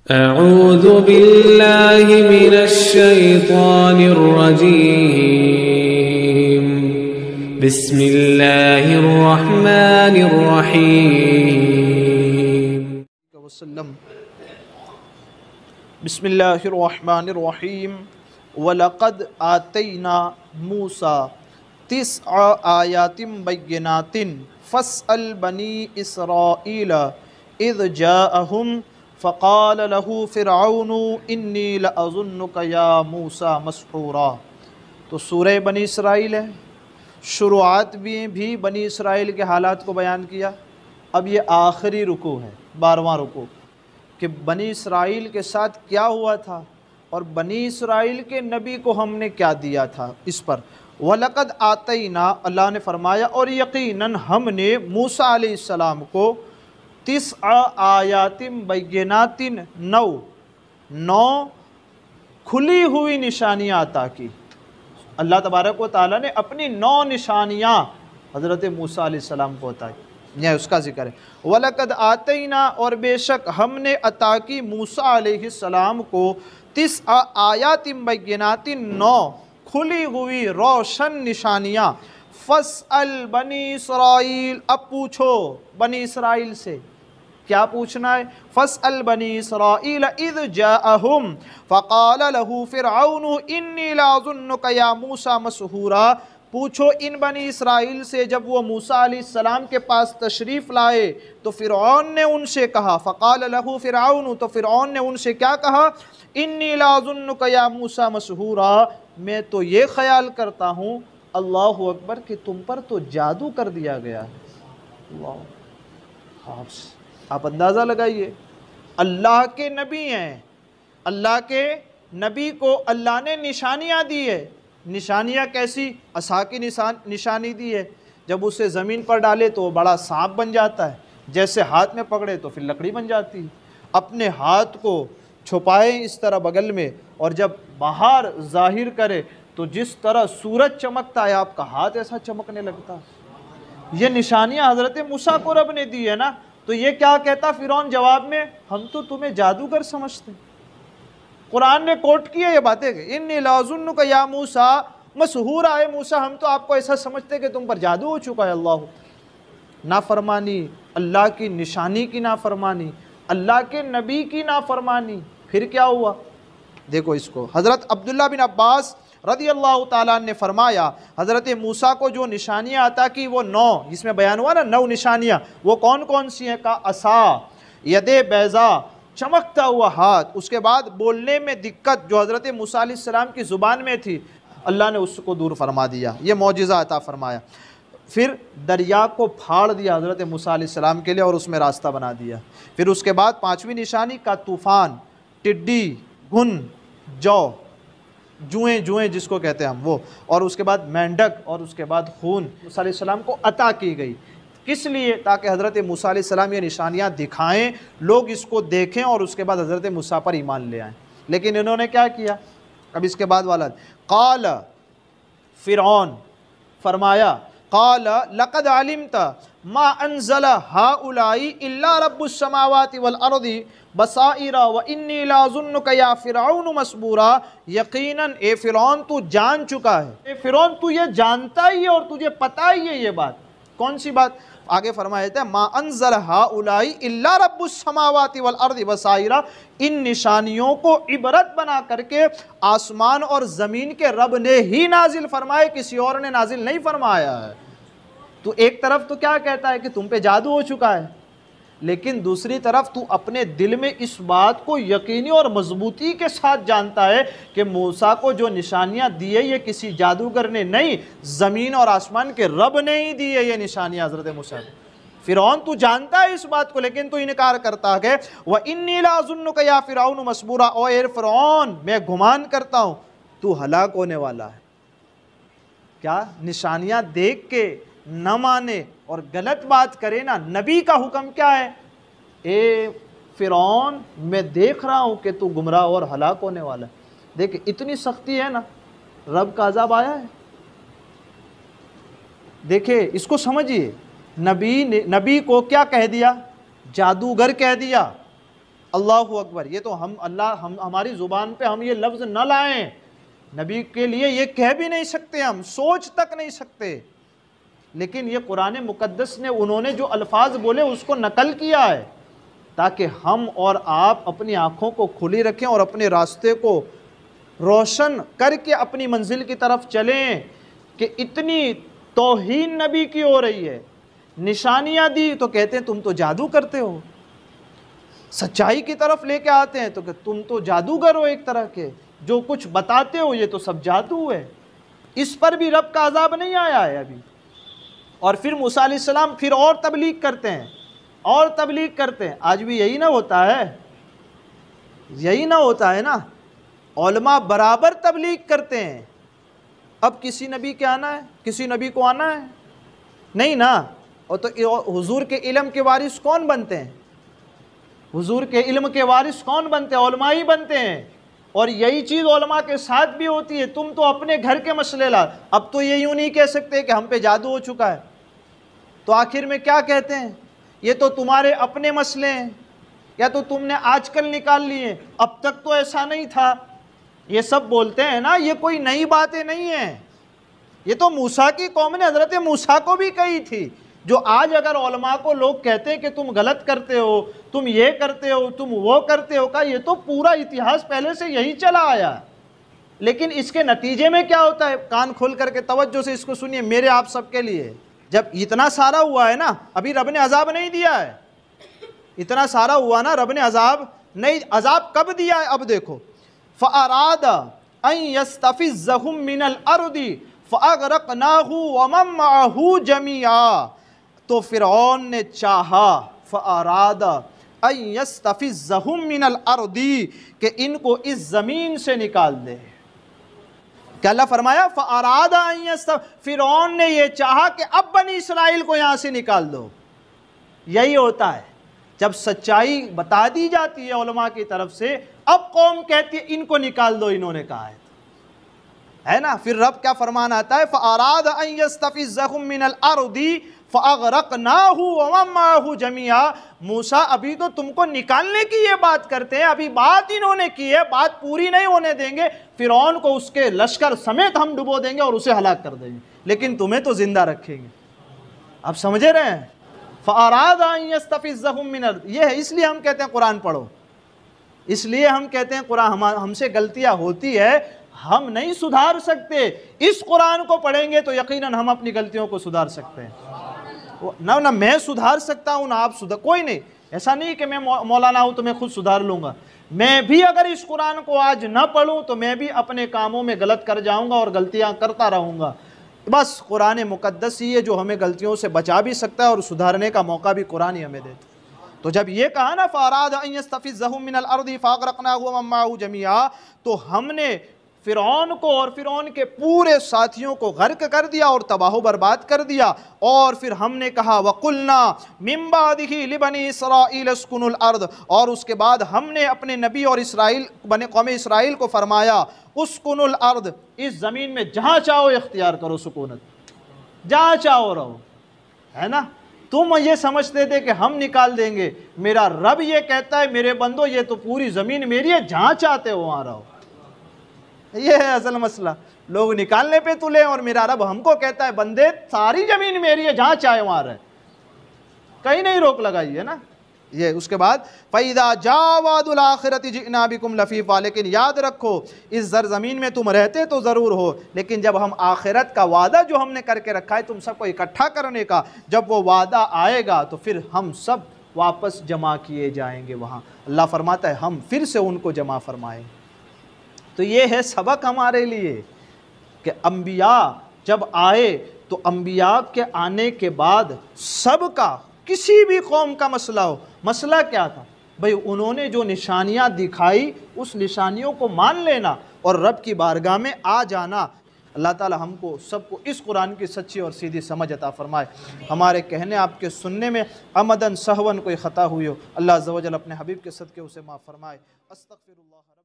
أعوذ بالله من الشيطان الرجيم بسم الله الرحمن الرحيم وسلم بسم اللہ الرحمن الرحیم وَلَقَدْ آتَيْنَا مُوسَى 9 آیات بینات فاسأل بنی اسرائیل اذ جاءہم فقال له فرعون انی لأظنک یا موسیٰ مسحورا۔ تو سورہ بنی اسرائیل ہے، شروعات بھی بنی اسرائیل کے حالات کو بیان کیا۔ اب یہ آخری رکوع ہے، 12واں رکوع، کہ بنی اسرائیل کے ساتھ کیا ہوا تھا اور بنی اسرائیل کے نبی کو ہم نے کیا دیا تھا اس پر۔ وَلَقَدْ آتَيْنَا، اللہ نے فرمایا اور یقیناً ہم نے موسیٰ علیہ السلام کو 9 آیات بینات 9 کھلی ہوئی نشانیاں عطا کی۔ اللہ تبارک و تعالیٰ نے اپنی 9 نشانیاں حضرت موسیٰ علیہ السلام کو عطا کی، یہ اس کا ذکر ہے۔ وَلَقَدْ آتَيْنَا، اور بے شک ہم نے عطا کی موسیٰ علیہ السلام کو 9 آیات بینات 9 کھلی ہوئی روشن نشانیاں۔ فَاسْأَلْ بنی اسرائیل، اب پوچھو بنی اسرائیل سے، کیا پوچھنا ہے؟ فَاسْأَلْ بنی اسرائیل اذ جاءہم فقال له فرعون انی لأظنک یا موسیٰ مسحورا۔ پوچھو ان بنی اسرائیل سے جب وہ موسیٰ علیہ السلام کے پاس تشریف لائے تو فرعون نے ان سے کہا، فقال له فرعون، تو فرعون نے ان سے کیا کہا؟ انی لأظنک یا موسیٰ مسحورا، میں تو یہ خیال کرتا ہوں اللہ اکبر کہ تم پر تو جادو کر دیا گیا ہے۔ اللہ، آپ اندازہ لگائیے، اللہ کے نبی ہیں، اللہ کے نبی کو اللہ نے نشانیاں دی ہے۔ نشانیاں کیسی؟ عصا کی نشانی دی ہے، جب اسے زمین پر ڈالے تو وہ بڑا سانپ بن جاتا ہے، جیسے ہاتھ میں پکڑے تو پھر لکڑی بن جاتی ہے۔ اپنے ہاتھ کو چھپائیں اس طرح بغل میں اور جب باہر ظاہر کرے تو جس طرح سورج چمکتا ہے آپ کا ہاتھ ایسا چمکنے لگتا ہے۔ یہ نشانیاں حضرت موسیٰ کو رب نے دی ہے نا، تو یہ کیا کہتا فرعون جواب میں؟ ہم تو تمہیں جادوگر سمجھتے ہیں۔ قرآن نے کوٹ کیا یہ باتیں کہ انی لأظنک یا موسیٰ مسحورا، اے موسیٰ ہم تو آپ کو ایسا سمجھتے کہ تم پر جادو ہو چکا ہے۔ اللہ، نافرمانی، اللہ کی نشانی کی نافرمانی، اللہ کے نبی کی نافرمانی، پھر کیا ہوا؟ دیکھو اس کو، حضرت عبداللہ بن عباس رضی اللہ تعالیٰ نے فرمایا حضرت موسیٰ کو جو نشانیاں عطا کی وہ 9، جس میں بیان ہوا نا 9 نشانیاں، وہ کون کون سی ہیں؟ کا عصا، ید بیضا، چمکتا ہوا ہاتھ، اس کے بعد بولنے میں دقت جو حضرت موسیٰ علیہ السلام کی زبان میں تھی اللہ نے اس کو دور فرما دیا، یہ معجزہ عطا فرمایا۔ پھر دریا کو پھاڑ دیا حضرت موسیٰ علیہ السلام کے لیے اور اس میں راستہ بنا دیا۔ پھر اس کے بعد 5ویں نشانی کا طوفان، ٹڈی، گھن، جوئیں جس کو کہتے ہیں ہم وہ، اور اس کے بعد مینڈک، اور اس کے بعد خون موسیٰ علیہ السلام کو عطا کی گئی۔ کس لیے؟ تاکہ حضرت موسیٰ علیہ السلام یہ نشانیاں دکھائیں، لوگ اس کو دیکھیں اور اس کے بعد حضرت موسیٰ پر ایمان لے آئیں۔ لیکن انہوں نے کیا کیا؟ اب اس کے بعد والا قال، فرعون فرمایا، قال لقد علمت ما انزل هؤلاء الا رب السماوات والارض بصائر وانی لأظنک یا فرعون مسبورا۔ یقیناً اے فرعون تو جان چکا ہے، اے فرعون تو یہ جانتا ہی ہے اور تجھے پتہ ہی ہے یہ بات۔ کون سی بات؟ آگے فرمایا جاتا ہے ما انزل هؤلاء الا رب السماوات والارض بصائر، ان نشانیوں کو عبرت بنا کر کے آسمان اور زمین کے رب نے ہی نازل فرمائے، کسی اور نے نازل نہیں فرمایا ہے۔ تو ایک طرف تو کیا کہتا ہے کہ تم پہ جادو ہو چکا ہے، لیکن دوسری طرف تو اپنے دل میں اس بات کو یقینی اور مضبوطی کے ساتھ جانتا ہے کہ موسیٰ کو جو نشانیاں دی ہے یہ کسی جادوگر نے نہیں، زمین اور آسمان کے رب نے ہی دی ہے یہ نشانیاں حضرت موسیٰ نے۔ فرعون تو جانتا ہے اس بات کو لیکن تو انکار کرتا ہے کہ وَإِنِّي لَأَظُنُّكَ يَا فِرْعَوْنُ مَسْبُورًا، او اے فرعون میں گمان کرتا ہوں تو ہلاک ہونے والا ہے۔ کیا نشانیاں دیکھ کے نہ مانے اور غلط بات کرے نا، نبی کا حکم کیا ہے؟ اے فرعون میں دیکھ رہا ہوں کہ تو گمراہ اور ہلاک ہونے والا ہے۔ دیکھ اتنی سختی ہے نا، رب کا عذاب آیا ہے۔ دیکھیں اس کو سمجھیے، نبی کو کیا کہہ دیا؟ جادوگر کہہ دیا۔ اللہ اکبر، یہ تو ہماری زبان پہ ہم یہ لفظ نہ لائیں، نبی کے لیے یہ کہہ بھی نہیں سکتے، ہم سوچ تک نہیں سکتے، لیکن یہ قرآن مقدس نے انہوں نے جو الفاظ بولے اس کو نقل کیا ہے تاکہ ہم اور آپ اپنی آنکھوں کو کھلی رکھیں اور اپنے راستے کو روشن کر کے اپنی منزل کی طرف چلیں کہ اتنی توہین نبی کی ہو رہی ہے، نشانیاں دی تو کہتے ہیں تم تو جادو کرتے ہو، سچائی کی طرف لے کے آتے ہیں تو کہ تم تو جادوگر ہو، ایک طرح کے جو کچھ بتاتے ہو یہ تو سب جادو ہے۔ اس پر بھی رب کا عذاب نہیں آیا ہے ابھی۔ اور پھر موسیٰ علیہ السلام پھر اور تبلیغ کرتے ہیں اور تبلیغ کرتے ہیں۔ آج بھی یہی نہ ہوتا ہے، یہی نہ ہوتا ہے نا، علماء برابر تبلیغ کرتے ہیں۔ اب کسی نبی کے آنا ہے، کسی نبی کو آنا ہے نہیں نا، اور تو حضور کے علم کے وارث کون بنتے ہیں؟ حضور کے علم کے وارث کون بنتے ہیں؟ علماء ہی بنتے ہیں۔ اور یہی چیز علماء کے ساتھ بھی ہوتی ہے، تم تو اپنے گھر کے مسئلے لا، اب تو یہ یوں نہیں کہہ سکتے کہ ہم پہ جادو ہو چکا ہے، تو آخر میں کیا کہتے ہیں؟ یہ تو تمہارے اپنے مسئلے ہیں، یا تو تم نے آج کل نکال لیے، اب تک تو ایسا نہیں تھا، یہ سب بولتے ہیں نا۔ یہ کوئی نئی باتیں نہیں ہیں، یہ تو موسیٰ کی قوم نے حضرت موسیٰ کو بھی کہی تھی۔ جو آج اگر علماء کو لوگ کہتے ہیں کہ تم غلط کرتے ہو، تم یہ کرتے ہو، تم وہ کرتے ہو، کا یہ تو پورا اتہاس پہلے سے یہی چلا آیا ہے، لیکن اس کے نتیجے میں کیا ہوتا ہے؟ کان کھول کر کے توجہ سے اس کو سنیے، میرے آپ سب کے لیے۔ جب اتنا سارا ہوا ہے نا، ابھی رب نے عذاب نہیں دیا ہے، اتنا سارا ہوا نا، رب نے عذاب نہیں، عذاب کب دیا ہے؟ اب دیکھو، فَأَرَادَ أَن يَسْتَفِزَّهُم مِّنَ الْأَرْضِ فَأَغْرَقْنَاهُ وَمَن مَّعَهُ جَمِيعًا، تو فرعون نے چاہا، فَأَرَادَ أَن يَسْتَفِزَّهُم مِّنَ الْأَرْضِ، کہ ان کو اس زمین سے نکال دے۔ کہ اللہ فرمایا فَأَرَادَ أَن يَسْتَفِزَّهُم، فرعون نے یہ چاہا کہ اب بنی اسرائیل کو یہاں سے نکال دو۔ یہی ہوتا ہے جب سچائی بتا دی جاتی ہے علماء کی طرف سے، اب قوم کہتی ہے ان کو نکال دو، انہوں نے کہا ہے نا۔ پھر رب کیا فرمان آتا ہے؟ فَأَرَادَ أَن يَسْتَفِزَّهُم مِّنَ الْأَرْضِ فَأَغْرَقْنَاهُ وَمَن مَّعَهُ جَمِيعًا، موسیٰ ابھی تو تم کو نکالنے کی یہ بات کرتے ہیں، ابھی بات انہوں نے کی ہے، بات پوری نہیں ہونے دیں گے، فرعون کو اس کے لشکر سمیت ہم ڈبو دیں گے اور اسے ہلاک کر دیں گے، لیکن تمہیں تو زندہ رکھیں گے۔ اب سمجھے رہے ہیں؟ فَأَرَادَ أَن يَسْتَفِزَّهُم مِّنَ الْأَرْضِ، یہ ہے، اس لیے ہم کہتے ہیں قرآن پڑھو، اس لیے ہم کہتے ہیں قرآن، ہم سے غلطیاں ہوتی ہے، ہم نہیں سدھار سکتے، اس قرآن کو پڑھیں گے تو یقیناً ہم اپنی غلطیوں کو سدھار سکتے ہیں۔ نہ میں سدھار سکتا ہوں، نہ آپ سدھار، کوئی نہیں، ایسا نہیں کہ میں مولانا ہوں تو میں خود سدھار لوں گا، میں بھی اگر اس قرآن کو آج نہ پڑھوں تو میں بھی اپنے کاموں میں غلط کر جاؤں گا اور غلطیاں کرتا رہوں گا۔ بس قرآن مقدس ہی ہے جو ہمیں غلطیوں سے بچا بھی سکتا ہے اور سدھارنے کا موقع بھی قرآن ہی ہمیں دیتا ہے۔ تو جب یہ کہا نا فَأَرَادَ أَن يَسْتَفِزَّهُم مِّنَ الْأَرْضِ فَأَغْرَقْنَاهُ وَمَن مَّعَهُ جَمِيعًا، تو ہم نے فرعون کو اور فرعون کے پورے ساتھیوں کو غرق کر دیا اور تباہ و برباد کر دیا۔ اور پھر ہم نے کہا وَقُلْنَا مِن بَعْدِهِ لِبَنِي إِسْرَائِيلَ اسْكُنُوا الْأَرْضَ، اور اس کے بعد ہم نے اپنے نبی اور قوم اسرائیل کو فرمایا اسْكُنُوا الْأَرْضَ، اس زمین میں جہاں چاہو اختیار کرو سکونت، جہاں چاہو رہو، ہے نا۔ تم یہ سمجھتے تھے کہ ہم نکال دیں گے، میرا رب یہ کہتا ہے میرے بندو یہ تو پوری زمین میری ہے، جہاں چاہتے ہو وہاں رہو۔ یہ ہے اصل مسئلہ، لوگ نکالنے پہ تلے اور میرا رب ہم کو کہتا ہے بندے ساری زمین میری ہے، جہاں چاہے وہاں رہے، کہیں نہیں روک لگائی ہے نا۔ یہ اس کے بعد فَإِذَا جَاءَ وَعْدُ الْآخِرَةِ جِئْنَا بِكُمْ لَفِيفًا، لیکن یاد رکھو اس زمین میں تم رہتے تو ضرور ہو، لیکن جب ہم آخرت کا وعدہ جو ہم نے کر کے رکھا ہے تم سب کو اکٹھا کرنے کا، جب وہ وعدہ آئے گا تو پھر ہم سب واپس جمع کیے جائیں گے وہاں۔ اللہ فرماتا ہے ہم پھر سے ان کو جمع فرمائیں۔ تو یہ ہے سبق ہمارے لیے کہ انبیاء جب آئے تو انبیاء کے آنے کے بعد سب کا، کسی بھی قوم کا مسئلہ ہو، مسئلہ کیا تھا بھئی؟ انہوں نے جو نشانیاں دکھائی اس نشانیوں کو مان لینا اور رب کی بارگاہ میں آ جانا۔ اللہ تعالی ہم کو سب کو اس قرآن کی سچی اور سیدھی سمجھ عطا فرمائے۔ ہمارے کہنے آپ کے سننے میں عمدن سہون کوئی خطا ہوئی ہو، اللہ عز و جل اپنے حبیب کے صدقے اسے معاف فرمائے۔ استغفر اللہ۔